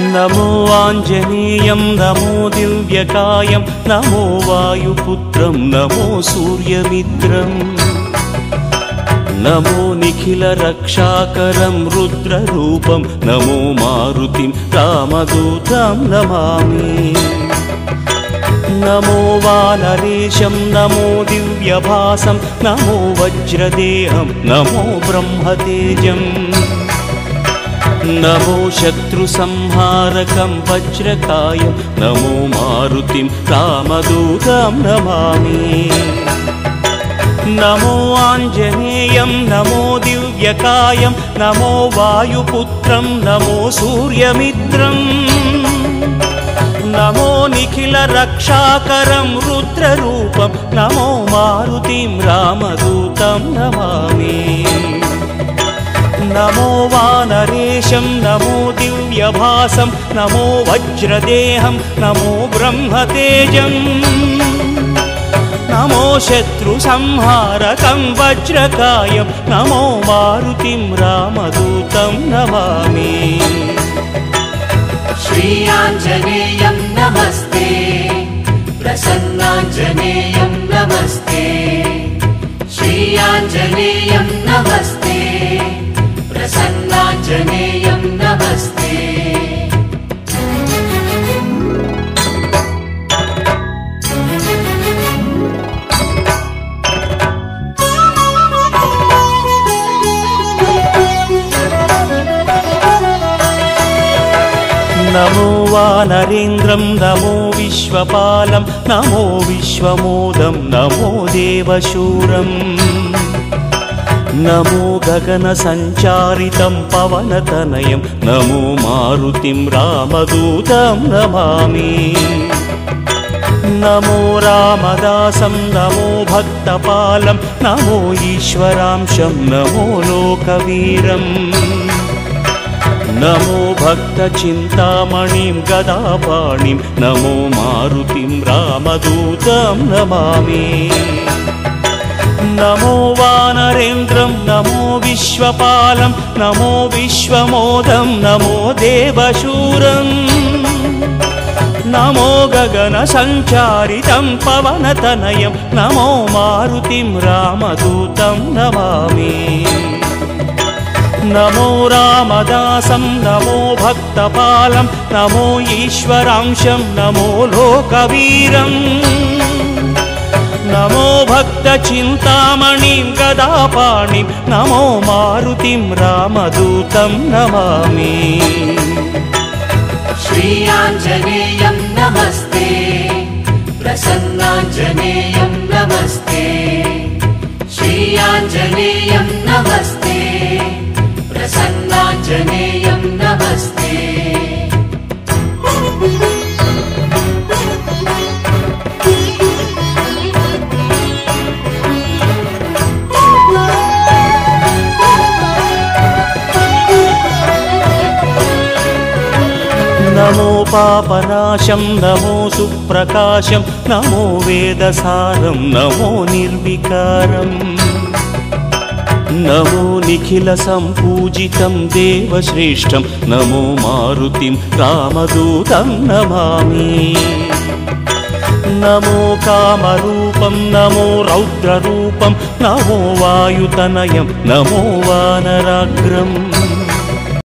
नमो आञ्जनेयं नमो दिव्यकायं नमो वायुपुत्रं नमो सूर्यमित्रम् नमो निखिलरक्षाकरं रुद्ररूपं नमो मारुतिं रामदूतं नमामि नमो वानरेशं नमो दिव्यभासं नमो वज्रदेहं नमो ब्रह्मतेजम् नमो शत्रुसंहारकं वज्रकायं नमो मारुतिं रामदूतं नमामि नमो आञ्जनेयं नमो दिव्यकायं नमो वायुपुत्रं नमो सूर्यमित्रम् नमो निखिलरक्षाकरं रुद्ररूपं नमो मारुतिं रामदूतं नमामि नमो वानरेशं नमो दिव्यभासं नमो वज्रदेहं नमो ब्रह्मतेजम् नमो शत्रुसंहारकं वज्रकायं नमो मारुतिं रामदूतं नमामि श्री आञ्जनेयं नमस्ते प्रसन्नाञ्जनेयं नमस्ते श्री आञ्जनेयं नमस्ते प्रसन्नाञ्जनेयं नमस्ते नमो वानरेन्द्रं नमो विश्वपालं नमो विश्वमोदं नमो देवशूरम् नमो गगनसञ्चारितं पवनतनयं नमो मारुतिं रामदूतं नमामि नमो रामदासं नमो भक्तपालं नमो ईश्वरांशं नमो लोकवीरम् नमो भक्तचिन्तामणिं गदापाणिं नमो मारुतिं रामदूतं नमामि नमो वानरेन्द्रं नमो विश्वपालं नमो विश्वमोदं नमो देवशूरम् नमो गगनसञ्चारितं पवनतनयं नमो मारुतिं रामदूतं नमामि नमो रामदासं नमो भक्तपालं नमो ईश्वरांशं नमो लोकवीरम् नमो भक्तचिन्तामणिं गदापाणिं नमो मारुतिं रामदूतं नमामि श्री आञ्जनेयं नमस्ते प्रसन्नाञ्जनेयं नमस्ते श्री आञ्जनेयं नमस्ते प्रसन्नाञ्जनेयं नमस्ते नमो पापनाशं नमो सुप्रकाशं नमो वेदसारं नमो निर्विकारम् नमो निखिलसम्पूजितं देवश्रेष्ठं नमो मारुतिं रामदूतं नमामि नमो कामरूपं नमो रौद्ररूपं नमो वायुतनयं नमो वानराग्रम्